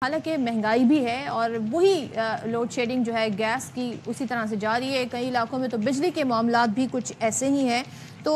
حالانکہ مہنگائی بھی ہے اور وہی لوڈ شیڈنگ جو ہے گیس کی اسی طرح سے جاری ہے. کئی علاقوں میں تو بجلی کے معاملات بھی کچھ ایسے ہی ہیں. تو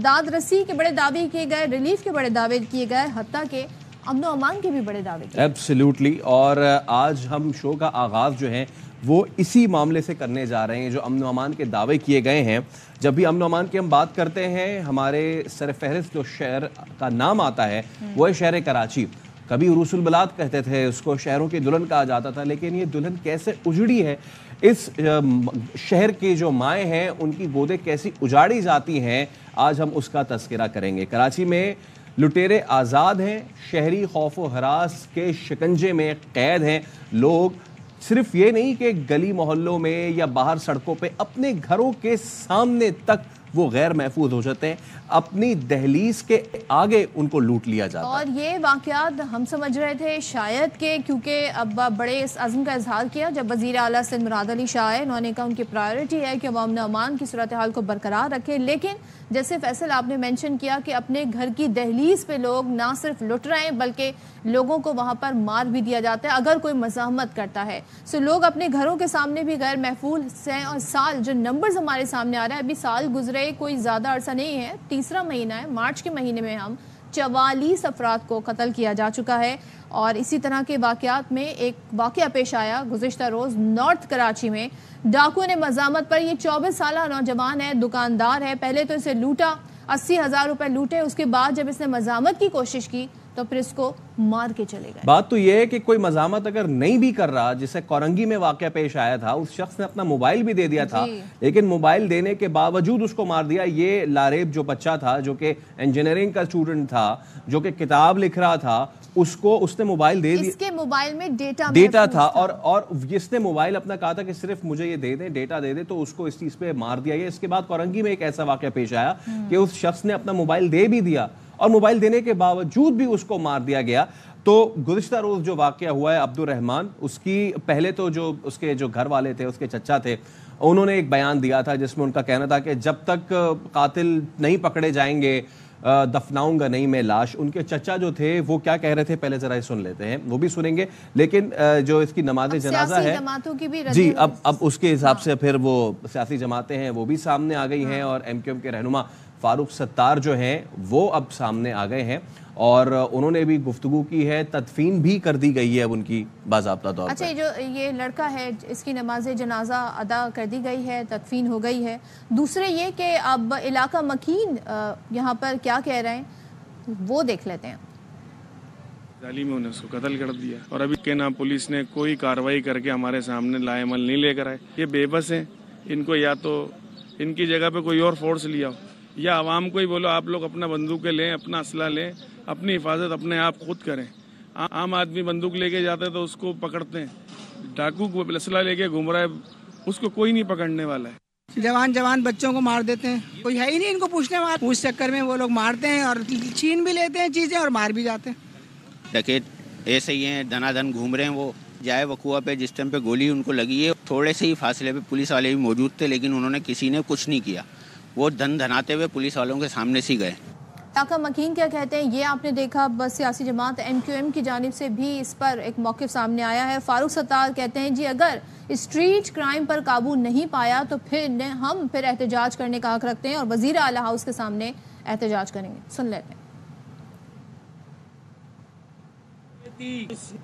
داد رسی کے بڑے دعوے کیے گئے, ریلیف کے بڑے دعوے کیے گئے, حتیٰ کہ امن و امان کے بھی بڑے دعوے کیے. ایبسلیوٹلی. اور آج ہم شو کا آغاز جو ہے وہ اسی معاملے سے کرنے جا رہے ہیں جو امن و امان کے دعوے کیے گئے ہیں. جب بھی امن و امان کی ہم بات کرتے ہیں ہمارے سر فہرست جو شہر کا نام آتا ہے وہ ہے شہر کراچی. کبھی عروس البلاد کہتے تھے اس کو, شہروں کی دلہن کہا جاتا تھا, لیکن یہ دلہن کیسے اجڑی ہے, اس شہر کی جو مائیں ہیں ان کی گودیں کیسی اجاڑی جاتی ہیں, آج ہم اس کا تذکرہ کریں گے. کراچی میں لٹیرے آزاد ہیں, شہری خوف و ہراس کے شکنجے میں قید ہیں. لوگ صرف یہ نہیں کہ گلی محلوں میں یا باہر سڑکوں پہ, اپنے گھروں کے سامنے تک وہ غیر محفوظ ہو جاتے ہیں, اپنی دہلیز کے آگے ان کو لوٹ لیا جاتا ہے. اور یہ واقعات ہم سمجھ رہے تھے شاید کہ کیونکہ اب بڑے اس عزم کا اظہار کیا جب وزیر اعلیٰ سندھ مراد علی شاہ آئے, انہوں نے کہا ان کی پرائیورٹی ہے کہ وہ امن و امان کی صورتحال کو برقرار رکھیں. لیکن جیسے فیصل آپ نے مینشن کیا کہ اپنے گھر کی دہلیز پہ لوگ نہ صرف لٹ رہے ہیں بلکہ لوگوں کو وہاں پر مار بھی دیا جاتا ہے اگر کوئی مزاحمت کرتا ہے. سو لوگ اپنے گھروں کے سامنے بھی غیر محفوظ ہیں. اور سال جو نمبرز ہمارے سامنے آ رہا ہے, ابھی سال گزرے کوئی زیادہ عرصہ نہیں ہے, تیسرا مہینہ ہے, مارچ کے مہینے میں ہم 44 افراد کو قتل کیا جا چکا ہے. اور اسی طرح کے واقعات میں ایک واقعہ پیش آیا گزشتہ روز نارتھ کراچی میں. ڈاکو نے مزاحمت پر, یہ 24 سالہ نوجوان ہے, دکاندار ہے, پہلے تو اسے لوٹا, 80,000 روپے لوٹے. اس کے بعد جب اس نے مزاحمت کی کوشش کی تو پھر اس کو مار کے چلے گئے. بات تو یہ ہے کہ کوئی مزاحمت اگر نہیں بھی کر رہا, جسے کورنگی میں واقعہ پیش آیا تھا, اس شخص نے اپنا موبائل بھی دے دیا تھا, لیکن موبائل دینے کے باوجود اس کو مار دیا. یہ لاریب جو بچہ تھا جو کہ انجینئرنگ کا اسٹوڈنٹ تھا, جو کہ کتاب لکھ رہا تھا, اس کو اس نے موبائل دے دیا. اس کے موبائل میں ڈیٹا تھا اور جس نے موبائل اپنا کہا تھا کہ صرف مجھے یہ دے دیں, ڈیٹا دے دیں, تو اس کو اس چیز پہ مار دیا گیا. اس کے بعد کورنگی میں ایک ایسا واقعہ پیش آیا کہ اس شخص نے اپنا موبائل دے بھی دیا اور موبائل دینے کے باوجود بھی اس کو مار دیا گیا. تو گزشتہ روز جو واقعہ ہوا ہے عبد الرحمان, اس کی پہلے تو جو اس کے جو گھر والے تھے, اس کے چچا تھے, انہوں نے ایک بیان دیا تھا جس میں ان کا کہنا تھا کہ جب تک قاتل نہیں پکڑے جائیں گے دفناؤں گا نہیں میں لاش. ان کے چچا جو تھے وہ کیا کہہ رہے تھے پہلے ذرا سن لیتے ہیں, وہ بھی سنیں گے. لیکن جو اس کی نماز جنازہ ہے جی, اب اس کے حساب سے پھر وہ سیاسی جماعتیں ہیں وہ بھی سامنے آ گئی ہیں, اور ایم کیو ایم کے رہنما فاروق ستار جو ہیں وہ اب سامنے آ گئے ہیں اور انہوں نے بھی گفتگو کی ہے. تدفین بھی کر دی گئی ہے اب ان کی باضابطہ طور پر. اچھا, جو یہ لڑکا ہے اس کی نماز جنازہ ادا کر دی گئی ہے, تدفین ہو گئی ہے. دوسرے یہ کہ اب علاقہ مکین یہاں پر کیا کہہ رہے ہیں وہ دیکھ لیتے ہیں. ظالموں نے اس کو قتل کر دیا اور ابھی کے نام پولیس نے کوئی کارروائی کر کے ہمارے سامنے لائے عمل نہیں لے کر آئے. یہ بے بس ہیں, ان کو یا تو ان کی جگہ پہ کوئی اور فورس لیا ہو, یا عوام کو ہی بولو آپ لوگ اپنا بندوقیں لیں, اپنا اسلحہ لیں, اپنی حفاظت اپنے آپ خود کریں. عام آدمی بندوق لے کے جاتا ہے تو اس کو پکڑتے ہیں, ڈاکو کو اسلحہ لے کے گھوم رہا ہے, اس کو کوئی نہیں پکڑنے والا ہے. جوان بچوں کو مار دیتے ہیں, کوئی ہے ہی نہیں ان کو پوچھنے والا. پوچھ چکر میں وہ لوگ مارتے ہیں اور چھین بھی لیتے ہیں چیزیں اور مار بھی جاتے ہیں. ڈکیت ایسے ہی ہیں, دنا دن گھوم رہے ہیں. وہ جائے وقوع پہ جس ٹائم پہ گولی ان کو لگی ہے, تھوڑے سے ہی فاصلے پہ پولیس والے بھی موجود تھے, لیکن انہوں نے کسی نے کچھ نہیں کیا. وہ دھناتے ہوئے پولیس والوں کے سامنے سے گئے. علاقہ مکین کیا کہتے ہیں یہ آپ نے دیکھا. بس سیاسی جماعت ایم کیو ایم کی جانب سے بھی اس پر ایک موقف سامنے آیا ہے. فاروق ستار کہتے ہیں جی اگر اسٹریٹ کرائم پر قابو نہیں پایا تو پھر ہم احتجاج کرنے کا حق رکھتے ہیں اور وزیر اعلیٰ ہاؤس کے سامنے احتجاج کریں گے. سن لیتے ہیں.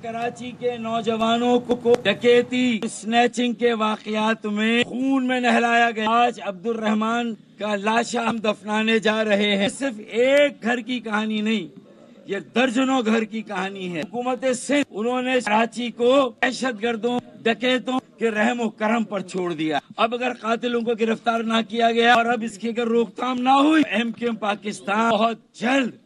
کراچی کے نوجوانوں کو ڈکیتی سنیچنگ کے واقعات میں خون میں نہلایا گیا. آج عبد الرحمان کا لاشا ہم دفنانے جا رہے ہیں. صرف ایک گھر کی کہانی نہیں, یہ درجنوں گھر کی کہانی ہے. حکومت سندھ انہوں نے کراچی کو دہشت گردوں ڈکیتوں کے رحم و کرم پر چھوڑ دیا. اب اگر قاتلوں کو گرفتار نہ کیا گیا اور اب اس کی اگر روک تھام نہ ہوئی, ایم کیو ایم پاکستان بہت جلد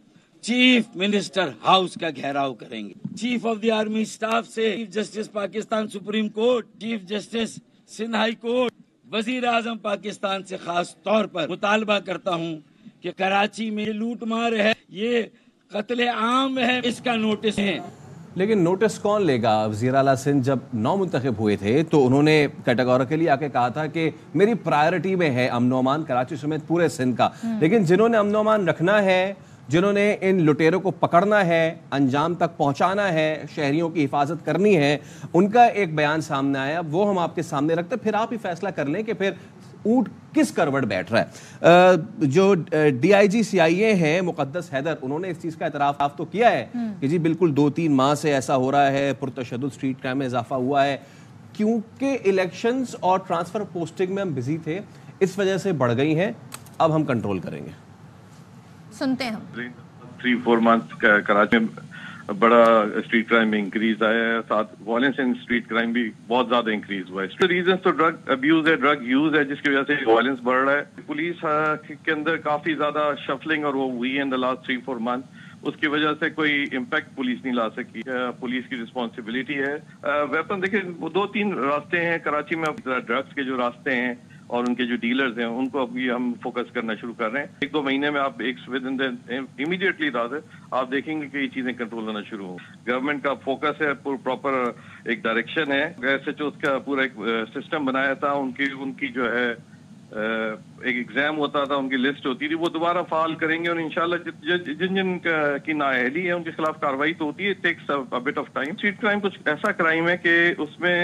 چیف منسٹر ہاؤس کا گھیراؤ کریں گے. Chief of the army staff سے chief justice Pakistan supreme court, chief justice Sindh high court, وزیر اعظم پاکستان سے خاص طور پر مطالبہ کرتا ہوں کہ کراچی میں لوٹ مار ہے, یہ قتل عام ہے, اس کا نوٹس ہے. لیکن نوٹس کون لے گا؟ وزیر اعلیٰ سندھ جب 9 منتخب ہوئے تھے تو انہوں نے کیٹیگوریکلی آ کے کہا تھا کہ میری پرائیورٹی میں ہے امن و امان کراچی سمیت پورے سندھ کا. لیکن جنہوں نے امن و امان رکھنا ہے جنہوں نے ان لٹیروں کو پکڑنا ہے, انجام تک پہنچانا ہے, شہریوں کی حفاظت کرنی ہے, ان کا ایک بیان سامنے آیا, وہ ہم آپ کے سامنے رکھتے, پھر آپ ہی فیصلہ کر لیں کہ پھر اونٹ کس کروٹ بیٹھ رہا ہے. جو ڈی آئی جی سی آئی اے ہیں مقدس حیدر, انہوں نے اس چیز کا اعتراف تو کیا ہے کہ جی بالکل 2-3 ماہ سے ایسا ہو رہا ہے, پرتشدد اسٹریٹ کرائم میں اضافہ ہوا ہے, کیونکہ الیکشنز اور ٹرانسفر پوسٹنگ میں ہم بزی تھے, اس وجہ سے بڑھ گئی ہیں, اب ہم کنٹرول کریں گے. سنتے ہیں ہم. 3-4 منتھ کراچی میں بڑا اسٹریٹ کرائم میں انکریز آیا ہے, ساتھ وائلنس اینڈ اسٹریٹ کرائم بھی بہت زیادہ انکریز ہوا ہے. ریزنس تو ڈرگ ابیوز ہے, ڈرگ یوز ہے, جس کی وجہ سے وائلنس بڑھ رہا ہے. پولیس کے اندر کافی زیادہ شفلنگ اور وہ ہوئی ہے ان دا لاسٹ 3-4 منتھ, اس کی وجہ سے کوئی امپیکٹ پولیس نہیں لا سکی. پولیس کی رسپانسبلٹی ہے. ویپن دیکھیں 2-3 راستے ہیں کراچی میں, ڈرگس کے جو راستے ہیں اور ان کے جو ڈیلرز ہیں ان کو ابھی ہم فوکس کرنا شروع کر رہے ہیں. 1-2 مہینے میں آپ امیڈیٹلی آپ دیکھیں گے کہ یہ چیزیں کنٹرول ہونا شروع ہوں. گورنمنٹ کا فوکس ہے, پراپر ایک ڈائریکشن ہے. ایس ایچ او کا پورا ایک سسٹم بنایا تھا, ان کی جو ہے ایک ایگزام ہوتا تھا, ان کی لسٹ ہوتی تھی, وہ دوبارہ فعال کریں گے, اور انشاءاللہ جن کی نااہلی ہے ان کے خلاف کارروائی تو ہوتی ہے. It takes a bit of time. Street crime کچھ ایسا کرائم ہے کہ اس میں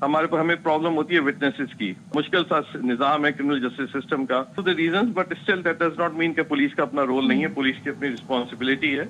ہمیں پرابلم ہوتی ہے وٹنسز کی. مشکل سا نظام ہے کرمنل جسٹس سسٹم کا. the reasons but still that does not mean کہ پولیس کا اپنا رول نہیں ہے, پولیس کی اپنی رسپانسبلٹی ہے.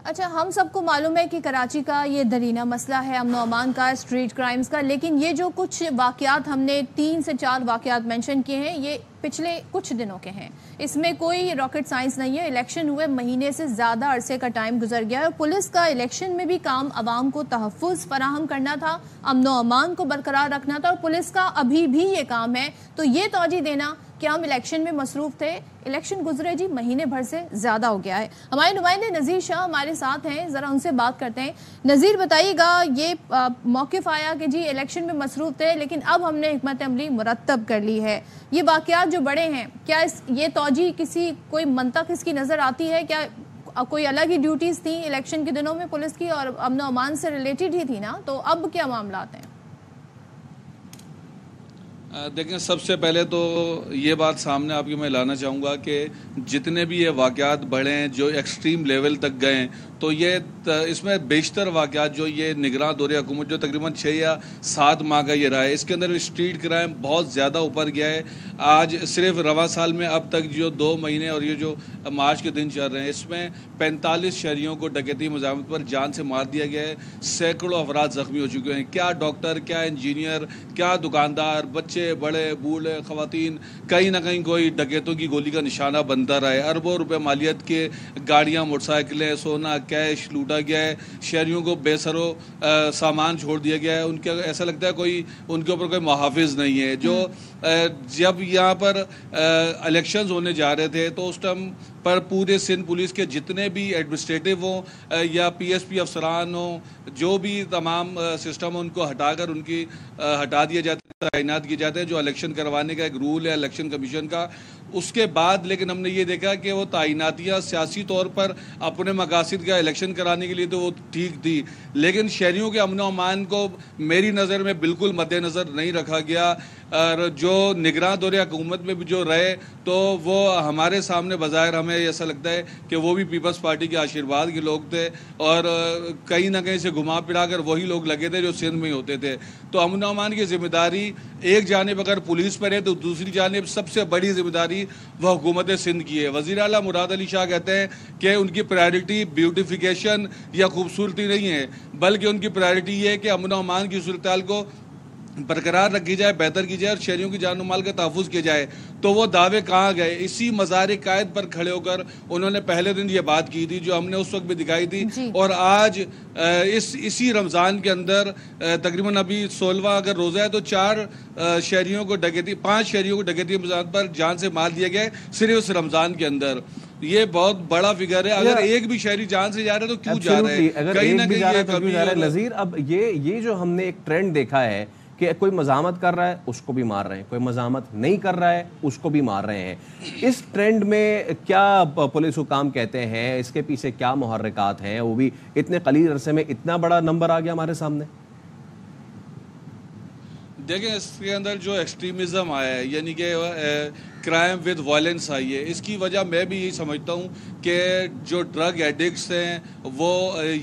اچھا, ہم سب کو معلوم ہے کہ کراچی کا یہ درینہ مسئلہ ہے امن و امان کا, اسٹریٹ کرائمز کا, لیکن یہ جو کچھ واقعات ہم نے 3 سے 4 واقعات مینشن کیے ہیں, یہ پچھلے کچھ دنوں کے ہیں. اس میں کوئی راکٹ سائنس نہیں ہے. الیکشن ہوئے مہینے سے زیادہ عرصے کا ٹائم گزر گیا ہے, اور پولیس کا الیکشن میں بھی کام عوام کو تحفظ فراہم کرنا تھا, امن و امان کو برقرار رکھنا تھا, اور پولیس کا ابھی بھی یہ کام ہے. تو یہ توجہ دینا کہ ہم الیکشن میں مصروف تھے, الیکشن گزرے جی مہینے بھر سے زیادہ ہو گیا ہے. ہمارے نمائندے نذیر شاہ ہمارے ساتھ ہیں, ذرا ان سے بات کرتے ہیں. نذیر, بتائیے گا, یہ موقف آیا کہ جی الیکشن میں مصروف تھے لیکن اب ہم نے حکمت عملی مرتب کر لی ہے. یہ واقعات جو بڑے ہیں, کیا یہ توجہ کوئی منطق اس کی نظر آتی ہے؟ کیا کوئی الگ ہی ڈیوٹیز تھیں الیکشن کے دنوں میں پولیس کی, اور امن و امان سے ریلیٹڈ ہی تھی نا, تو اب کیا معاملات ہیں؟ دیکھیں, سب سے پہلے تو یہ بات سامنے آپ کی میں لانا چاہوں گا کہ جتنے بھی یہ واقعات بڑھے ہیں جو ایکسٹریم لیول تک گئے ہیں, تو یہ اس میں بیشتر واقعات جو یہ نگراں دور حکومت جو تقریباً 6 یا 7 ماہ کا یہ رہا ہے, اس کے اندر اسٹریٹ کرائم بہت زیادہ اوپر گیا ہے. آج صرف رواں سال میں اب تک جو 2 مہینے اور یہ جو مارچ کے دن چل رہے ہیں, اس میں 45 شہریوں کو ڈکیتی مزاحمت پر جان سے مار دیا گیا ہے. سینکڑوں افراد زخمی ہو چکے ہیں. کیا ڈاکٹر, کیا انجینئر, کیا دکاندار, بچے, بڑے, بوڑھے, خواتین, کہیں نہ کہیں کوئی ڈکیتوں کی گولی کا نشانہ بنتا رہا ہے. اربوں روپے مالیت کے گاڑیاں, موٹر سائیکلیں, سونا, کیش لوٹا گیا ہے. شہریوں کو بے سرو سامان چھوڑ دیا گیا ہے. ان کے ایسا لگتا ہے کوئی ان کے اوپر کوئی محافظ نہیں ہے. جو جب یہاں پر الیکشنز ہونے جا رہے تھے تو اس ٹائم پر پورے سندھ پولیس کے جتنے بھی ایڈمنسٹریٹو ہوں یا پی ایس پی افسران ہوں, جو بھی تمام سسٹم ان کو ہٹا کر ان کی ہٹا دیا جاتا ہے, تعینات کیے جاتے ہیں, جو الیکشن کروانے کا ایک رول ہے الیکشن کمیشن کا. اس کے بعد لیکن ہم نے یہ دیکھا کہ وہ تعیناتیاں سیاسی طور پر اپنے مقاصد کا الیکشن کرانے کے لیے تو وہ ٹھیک تھی, لیکن شہریوں کے امن و امان کو میری نظر میں بالکل مد نظر نہیں رکھا گیا. اور جو نگراں دور حکومت میں بھی جو رہے تو وہ ہمارے سامنے بظاہر ہمیں ایسا لگتا ہے کہ وہ بھی پیپلز پارٹی کے آشیرواد کے لوگ تھے, اور کہیں نہ کہیں سے گھما پھرا کر وہی لوگ لگے تھے جو سندھ میں ہی ہوتے تھے. تو امن و امان کی ذمہ داری ایک جانب اگر پولیس پر ہے تو دوسری جانب سب سے بڑی ذمہ داری وہ حکومت سندھ کی ہے. وزیر اعلیٰ مراد علی شاہ کہتے ہیں کہ ان کی پرائرٹی بیوٹیفیکیشن یا خوبصورتی نہیں ہے, بلکہ ان کی پرائرٹی یہ ہے کہ امن و امان کی صورتحال کو برقرار رکھی جائے, بہتر کی جائے, اور شہریوں کی جان و مال کا تحفظ کیا جائے. تو وہ دعوے کہاں گئے؟ اسی مزار قائد پر کھڑے ہو کر انہوں نے پہلے دن یہ بات کی تھی جو ہم نے اس وقت بھی دکھائی تھی. اور آج اسی رمضان کے اندر تقریباً ابھی 16واں اگر روزہ ہے تو 5 شہریوں کو ڈکیتی مزاحمت پر جان سے مار دیا گیا صرف اس رمضان کے اندر. یہ بہت بڑا فگر ہے. اگر ایک بھی شہری جان سے جا رہا ہے تو کیوں جا رہا ہے؟ کہیں نہ کہیں یہ کمی ہے. نذیر, اب یہ جو ہم نے ایک ٹرینڈ دیکھا ہے کہ کوئی مزاحمت کر رہا ہے اس کو بھی مار رہے ہیں, کوئی مزاحمت نہیں کر رہا ہے اس کو بھی مار رہے ہیں. اس ٹرینڈ میں کیا پولیس حکام کہتے ہیں, اس کے پیچھے کیا محرکات ہیں, وہ بھی اتنے قلیل عرصے میں اتنا بڑا نمبر آ گیا ہمارے سامنے؟ دیکھیں, اس کے اندر جو ایکسٹریمزم آیا ہے, یعنی کہ کرائم ود وائلنس آئی ہے. اس کی وجہ میں بھی یہی سمجھتا ہوں کہ جو ڈرگ ایڈکٹس ہیں وہ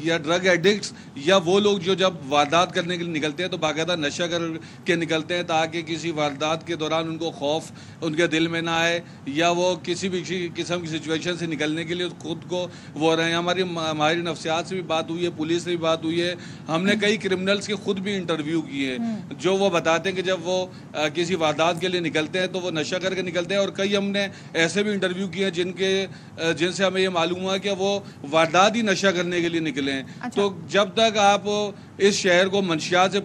یا ڈرگ ایڈکٹس یا وہ لوگ جو جب واردات کرنے کے لیے نکلتے ہیں تو باقاعدہ نشہ کر کے نکلتے ہیں تاکہ کسی واردات کے دوران ان کو خوف ان کے دل میں نہ آئے یا وہ کسی بھی قسم کی سچویشن سے نکلنے کے لیے خود کو وہ رہے ہیں. ہماری نفسیات سے بھی بات ہوئی ہے, پولیس سے بھی بات ہوئی ہے. ہم نے کئی کرمنلز کے خود بھی انٹرویو کیے جو وہ بتاتے ہیں کہ جب وہ کسی واردات کے لیے نکلتے ہیں تو وہ نشہ کر کے نکلتے ہیں, اور کئی ہم نے ایسے بھی انٹرویو کیے ہیں جن سے ہمیں یہ معلوم ہوا کہ وہ واردات ہی نشہ کرنے کے لیے نکلے ہیں. تو جب تک آپ اس شہر کو منشیات سے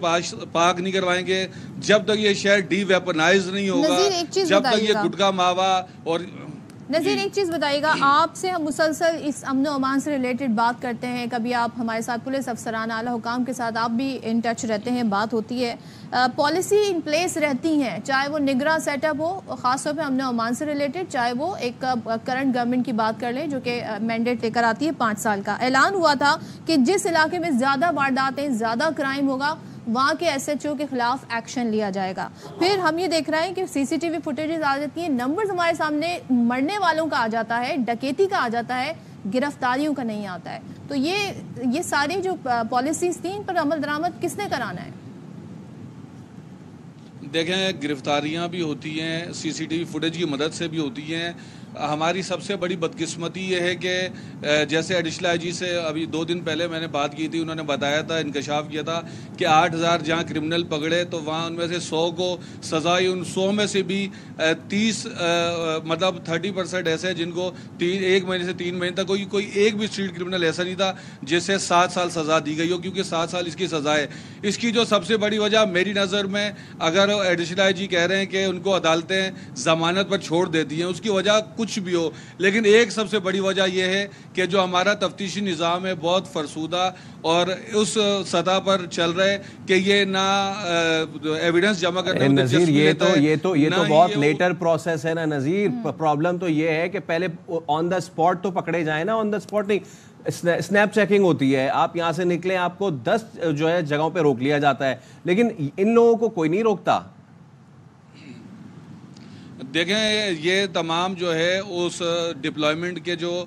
پاک نہیں کروائیں گے, جب تک یہ شہر ڈی ویپنائز نہیں ہوگا, جب تک یہ گٹکا ماوا اور نظیر ایک چیز بتائیے گا, آپ سے ہم مسلسل اس امن و امان سے ریلیٹڈ بات کرتے ہیں, کبھی آپ ہمارے ساتھ پولیس افسران اعلیٰ حکام کے ساتھ آپ بھی ان ٹچ رہتے ہیں, بات ہوتی ہے, پالیسی ان پلیس رہتی ہیں, چاہے وہ نگراں سیٹ اپ ہو خاص طور پہ امن و امان سے ریلیٹڈ, چاہے وہ ایک کرنٹ گورنمنٹ کی بات کر لیں جو کہ مینڈیٹ لے کر آتی ہے 5 سال کا. اعلان ہوا تھا کہ جس علاقے میں زیادہ وارداتیں, زیادہ کرائم ہوگا وہاں کے ایس ایچ او کے خلاف ایکشن لیا جائے گا. پھر ہم یہ دیکھ رہے ہیں کہ سی سی ٹی وی فوٹیجز آ جاتی ہیں, نمبرز ہمارے سامنے مرنے والوں کا آ جاتا ہے, ڈکیتی کا آ جاتا ہے, گرفتاریوں کا نہیں آتا ہے. تو یہ ساری جو پالیسیز تھیں ان پر عمل درآمد کس نے کرانا ہے؟ دیکھیں, گرفتاریاں بھی ہوتی ہیں, سی سی ٹی وی فوٹیج کی مدد سے بھی ہوتی ہیں. ہماری سب سے بڑی بدقسمتی یہ ہے کہ جیسے ایڈیشنل آئی جی سے ابھی 2 دن پہلے میں نے بات کی تھی, انہوں نے بتایا تھا, انکشاف کیا تھا کہ 8000 جہاں کرمنل پکڑے تو وہاں ان میں سے 100 کو سزا ہوئی. ان 100 میں سے بھی 30 مطلب 30% ایسے ہیں جن کو 1 مہینے سے 3 مہینے تک کوئی ایک بھی اسٹریٹ کرمنل ایسا نہیں تھا جسے 7 سال سزا دی گئی ہو, کیونکہ 7 سال اس کی سزا ہے. اس کی جو سب سے بڑی وجہ میری نظر میں, اگر ایڈیشنل آئی جی کہہ رہے ہیں کہ ان کو عدالتیں ضمانت پر چھوڑ دیتی ہیں, اس کی وجہ کچھ بھی ہو, لیکن ایک سب سے بڑی وجہ یہ ہے کہ جو ہمارا تفتیشی نظام ہے بہت فرسودہ اور اس سطح پر چل رہا ہے کہ یہ نہ ایویڈنس جمع کرنے میں نظیر یہ تو بہت لیٹر پروسیس ہے نا نظیر. پرابلم تو یہ ہے کہ پہلے آن دا اسپاٹ تو پکڑے جائیں نا, آن دا اسپاٹ نہیں, اسنیپ چیکنگ ہوتی ہے, آپ یہاں سے نکلیں آپ کو 10 جو ہے جگہوں پہ روک لیا جاتا ہے, لیکن ان لوگوں کو کوئی نہیں روکتا. دیکھیں, یہ تمام جو ہے اس ڈپلائمنٹ کے جو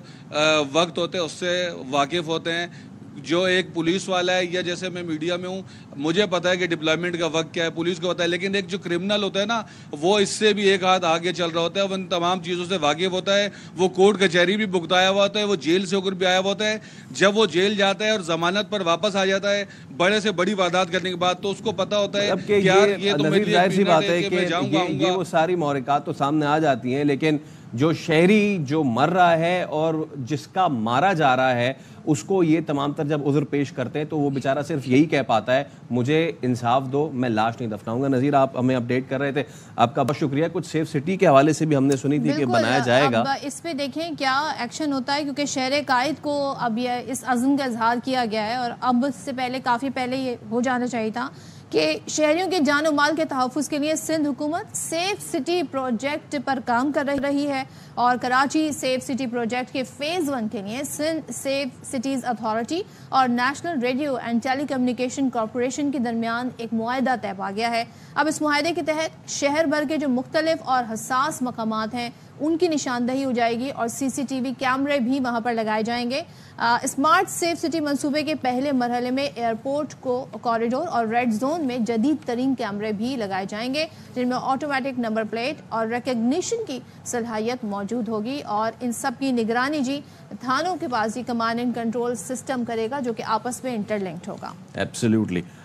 وقت ہوتے ہیں اس سے واقف ہوتے ہیں. جو ایک پولیس والا ہے یا جیسے میں میڈیا میں ہوں, مجھے پتا ہے کہ ڈپلائمنٹ کا وقت کیا ہے, پولیس کو پتا ہے, لیکن ایک جو کرمنل ہوتا ہے نا وہ اس سے بھی ایک ہاتھ آگے چل رہا ہوتا ہے, وہ ان تمام چیزوں سے واقف ہوتا ہے, وہ کورٹ کچہری بھی بھگتایا ہوا ہوتا ہے, وہ جیل سے ہو کر بھی آیا ہوا ہوتا ہے. جب وہ جیل جاتا ہے اور ضمانت پر واپس آ جاتا ہے بڑے سے بڑی واردات کرنے کے بعد, تو اس کو پتا ہوتا ہے کہ یار یہ تو میرے لیے ظاہر سی بات ہے کہ یہ وہ ساری محرکات تو سامنے آ جاتی ہیں, لیکن جو شہری جو مر رہا ہے اور جس کا مارا جا رہا ہے اس کو یہ تمام تر جب عذر پیش کرتے ہیں تو وہ بیچارہ صرف یہی کہہ پاتا ہے مجھے انصاف دو, میں لاش نہیں دفناؤں گا. نظیر, آپ ہمیں اپڈیٹ کر رہے تھے, آپ کا بہت شکریہ. کچھ سیف سٹی کے حوالے سے بھی ہم نے سنی تھی کہ بنایا جائے گا, اس پہ دیکھیں کیا ایکشن ہوتا ہے, کیونکہ شہر قائد کو اب یہ اس عزم کا اظہار کیا گیا ہے, اور اب سے پہلے کافی پہلے یہ ہو جانا چاہیے تھا کہ شہریوں کے جان و مال کے تحفظ کے لیے سندھ حکومت سیف سٹی پروجیکٹ پر کام کر رہی ہے, اور کراچی سیف سٹی پروجیکٹ کے فیز 1 کے لیے سندھ سیف سٹیز اتھارٹی اور national radio and telecommunication corporation کے درمیان ایک معاہدہ طے پا گیا ہے. اب اس معاہدے کے تحت شہر بھر کے جو مختلف اور حساس مقامات ہیں ان کی نشاندہی ہو جائے گی, اور سی سی ٹی وی کیمرے بھی وہاں پر لگائے جائیں گے. اسمارٹ سیف سٹی منصوبے کے پہلے مرحلے میں ایئرپورٹ کو کوریڈور اور ریڈ زون میں جدید ترین کیمرے بھی لگائے جائیں گے, جن میں آٹومیٹک نمبر پلیٹ اور ریکگنیشن کی صلاحیت موجود ہوگی, اور ان سب کی نگرانی تھانوں کے پاس ہی کمانڈ اینڈ کنٹرول سسٹم کرے گا جو کہ آپس میں انٹر لنکڈ ہوگا. ایبسلیوٹلی.